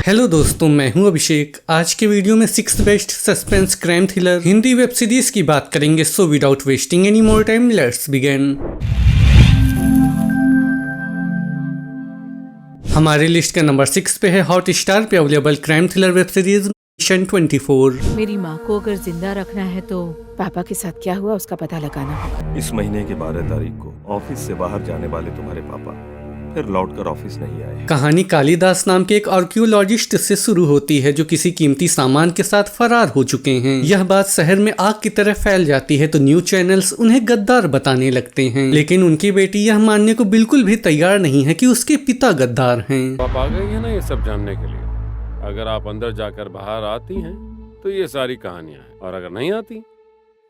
Hello दोस्तों, मैं हूं अभिषेक। आज के वीडियो में 6th best suspense crime thriller Hindi web series की बात करेंगे। So without wasting any more time let's begin. हमारे लिस्ट का नंबर 6 पे है हॉट स्टार पे available crime thriller web series mission 24। मेरी माँ को अगर जिंदा रखना है तो पापा के साथ क्या हुआ उसका पता लगाना होगा। इस महीने की 12 तारीख को ऑफिस से बाहर जाने वाले तुम्हारे पापा फिर लौटकर ऑफिस नहीं आए। कहानी कालिदास नाम के एक आर्कियोलॉजिस्ट से शुरू होती है जो किसी कीमती सामान के साथ फरार हो चुके हैं। यह बात शहर में आग की तरह फैल जाती है तो न्यूज चैनल्स उन्हें गद्दार बताने लगते हैं, लेकिन उनकी बेटी यह मानने को बिल्कुल भी तैयार नहीं है कि उसके पिता गद्दार हैं। आप आ गई है ना ये सब जानने के लिए। अगर आप अंदर जाकर बाहर आती हैं तो ये सारी कहानियां हैं, और अगर नहीं आती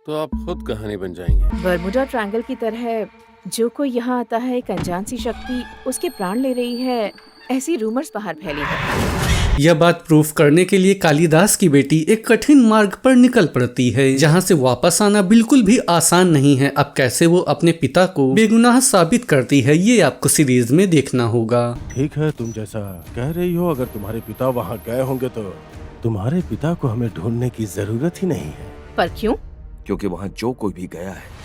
तो आप खुद कहानी बन जाएंगी। बर्मुडा ट्रायंगल की तरह जो कोई यहाँ आता है एक अनजान सी शक्ति उसके प्राण ले रही है, ऐसी रूमर्स बाहर फैली है। यह बात प्रूफ करने के लिए कालिदास की बेटी एक कठिन मार्ग पर निकल पड़ती है जहां से वापस आना बिल्कुल भी आसान नहीं है। अब कैसे वो अपने पिता को बेगुनाह साबित करती है ये आपको सीरीज में देखना होगा। ठीक है, तुम जैसा कह रही हो, अगर तुम्हारे पिता वहाँ गए होंगे तो तुम्हारे पिता को हमें ढूंढने की जरूरत ही नहीं है। पर क्यों? क्योंकि वहाँ जो कोई भी गया है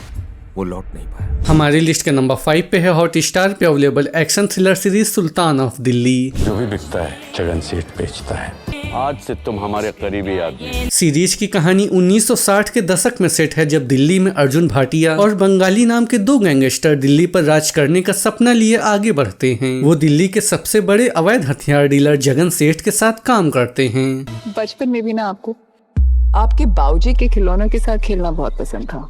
वो लौट नहीं पाया। हमारे लिस्ट के नंबर 5 पे है हॉट स्टार पे available action thriller series Sultan of Delhi. जो भी बिकता है जगन सेठ बेचता है। आज से तुम हमारे करीबी आदमी। सीरीज की कहानी 1960 के दशक में सेट है जब दिल्ली में अर्जुन भाटिया और बंगाली नाम के दो गैंगस्टर दिल्ली पर राज करने का सपना लिए आगे बढ़ते हैं। वो दिल्ली के सबसे बड़े अवैध हथियार डीलर जगन सेठ के साथ काम करते हैं। बचपन में भी ना आपको आपके बाबूजी के खिलौनों के साथ खेलना बहुत पसंद था।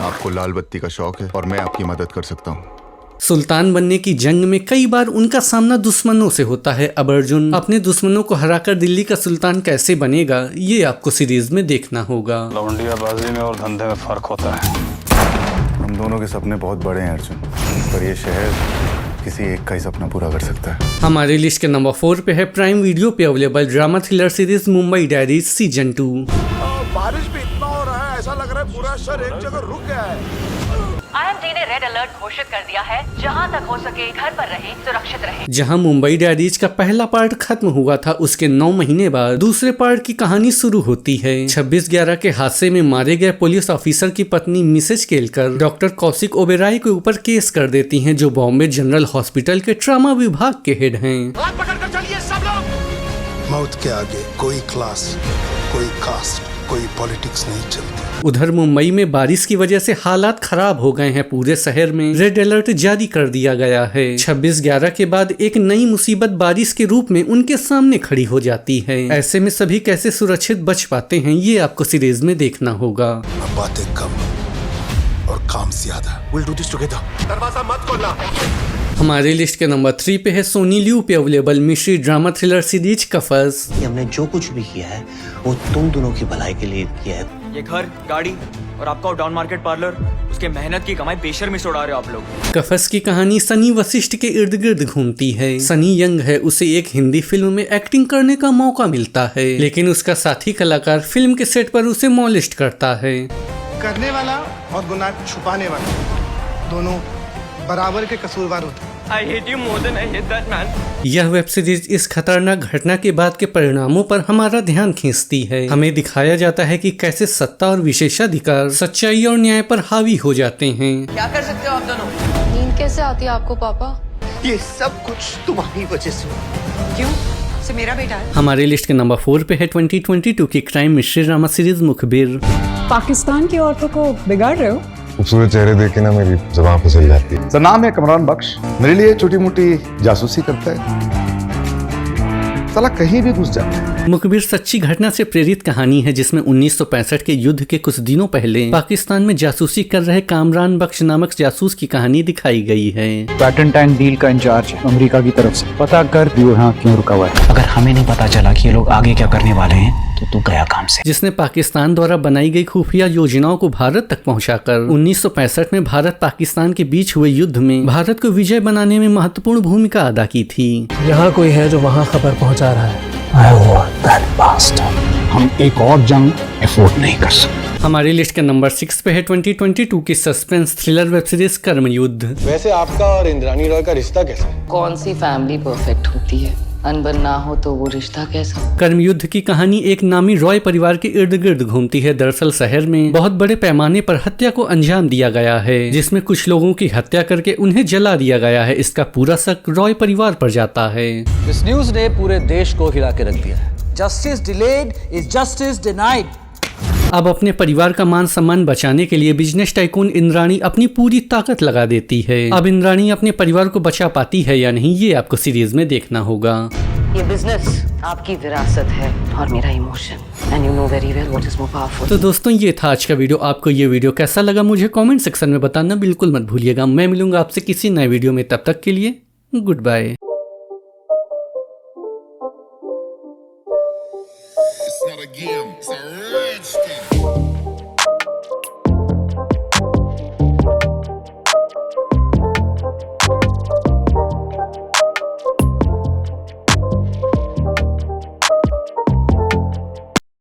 आपको लाल बत्ती का शौक है और मैं आपकी मदद कर सकता हूँ। सुल्तान बनने की जंग में कई बार उनका सामना दुश्मनों से होता है। अब अर्जुन अपने दुश्मनों को हराकर दिल्ली का सुल्तान कैसे बनेगा ये आपको सीरीज में देखना होगा। लौंडियाबाजी में और धंधे में फर्क होता है। हम दोनों के सपने बहुत बड़े हैं अर्जुन, पर ये शहर किसी एक का ही सपना पूरा कर सकता है। हमारे लिस्ट के नंबर 4 पे है प्राइम वीडियो पे available drama thriller series Mumbai diaries season 2। बारिश भी इतना हो रहा है, ऐसा लग रहा है पूरा शहर एक जगह रुक गया है। IMD ने रेड अलर्ट घोषित कर दिया है। जहां तक हो सके घर पर रहें, सुरक्षित रहें। जहां मुंबई डायरीज का पहला पार्ट खत्म हुआ था उसके 9 महीने बाद दूसरे पार्ट की कहानी शुरू होती है। 26/11 के हादसे में मारे गए पुलिस ऑफिसर की पत्नी मिसेज केलकर डॉक्टर कौशिक ओबेराय के ऊपर केस कर देती हैं, जो बॉम्बे जनरल हॉस्पिटल के ट्रामा विभाग के हेड हैं। मौत के आगे कोई क्लास, कोई कास्ट, कोई पॉलिटिक्स नहीं चलती। उधर मुंबई में बारिश की वजह से हालात खराब हो गए हैं। पूरे शहर में रेड अलर्ट जारी कर दिया गया है। 26/11 के बाद एक नई मुसीबत बारिश के रूप में उनके सामने खड़ी हो जाती है। ऐसे में सभी कैसे सुरक्षित बच पाते हैं ये आपको सीरीज में देखना होगा। बातें कम और काम ज्यादा। We'll do this together. दरवाजा मत खोलना। हमारे लिस्ट के नंबर 3 पे है सोनी लिव पे available mystery drama thriller series Kafas. हमने जो कुछ भी किया है वो तुम दोनों की भलाई के लिए किया है। ये घर, गाड़ी और आपका डाउन मार्केट पार्लर, उसके मेहनत की कमाई बेशर्मी से उड़ा रहे हो आप लोग। कफस की कहानी सनी वशिष्ठ के इर्द गिर्द घूमती है। सनी यंग है, उसे एक हिंदी फिल्म में एक्टिंग करने का मौका मिलता है, लेकिन उसका साथी कलाकार फिल्म के सेट पर उसे मॉलेस्ट करता है। करने वाला और गुनाह छुपाने वाला दोनों बराबर के कसूरवार होते हैं। I hate you more than I hate that man. यह वेब सीरीज इस खतरनाक घटना के बाद के परिणामों पर हमारा ध्यान खींचती है। हमें दिखाया जाता है कि कैसे सत्ता और विशेषाधिकार सच्चाई और न्याय पर हावी हो जाते हैं। क्या कर सकते हो आप दोनों? नींद कैसे आती है आपको पापा? ये सब कुछ तुम्हारी वजह से। क्यों? से मेरा बेटा है। हमारे लिस्ट के नंबर 4 पे है 2022 की क्राइम मिस्ट्री ड्रामा सीरीज मुखबिर। पाकिस्तान की औरतों को बिगाड़ रहे हो? खूबसूरत चेहरे देख के ना मेरी जुबान फिसल जाती है। सर, नाम है कमरान बख्श। मेरे लिए छोटी मोटी जासूसी करता है, साला कहीं भी घुस जाता है। मुखबिर सच्ची घटना से प्रेरित कहानी है जिसमें 1965 के युद्ध के कुछ दिनों पहले पाकिस्तान में जासूसी कर रहे कामरान बख्श नामक जासूस की कहानी दिखाई गई है। पैटर्न टैंक डील का इंचार्ज अमेरिका की तरफ से पता कर दियो यहाँ क्यों रुका हुआ है। अगर हमें नहीं पता चला कि ये लोग आगे क्या करने वाले हैं तो तू गया काम से। जिसने पाकिस्तान द्वारा बनाई गई खुफिया योजनाओं को भारत तक पहुंचाकर 1965 में भारत पाकिस्तान के बीच हुए युद्ध में भारत को विजय बनाने में महत्वपूर्ण भूमिका अदा की थी। यहाँ कोई है जो वहाँ खबर पहुँचा रहा है। I want that bastard. हम एक और जंग एफोर्ड नहीं कर सकते। हमारी लिस्ट के नंबर 6 पे है 2022 की सस्पेंस थ्रिलर वेब सीरीज कर्मयुद्ध। वैसे आपका और इंद्राणी रॉय का रिश्ता कैसा है? कौन सी फैमिली परफेक्ट होती है? अनबन ना हो तो वो रिश्ता कैसा? कर्मयुद्ध की कहानी एक नामी रॉय परिवार के इर्द गिर्द घूमती है। दरअसल शहर में बहुत बड़े पैमाने पर हत्या को अंजाम दिया गया है, जिसमें कुछ लोगों की हत्या करके उन्हें जला दिया गया है। इसका पूरा शक रॉय परिवार पर जाता है। इस न्यूज ने पूरे देश को हिला के रख दिया है। Justice delayed is justice denied. अब अपने परिवार का मान सम्मान बचाने के लिए बिजनेस टाइकून इंद्राणी अपनी पूरी ताकत लगा देती है। अब इंद्राणी अपने परिवार को बचा पाती है या नहीं, ये आपको सीरीज में देखना होगा। ये बिजनेस आपकी विरासत है और मेरा emotion, and you know very well what is more powerful. तो दोस्तों, ये था आज का वीडियो। आपको ये वीडियो कैसा लगा मुझे कमेंट सेक्शन में बताना बिल्कुल मत भूलिएगा। मैं मिलूंगा आपसे किसी नए वीडियो में, तब तक के लिए गुड बाय।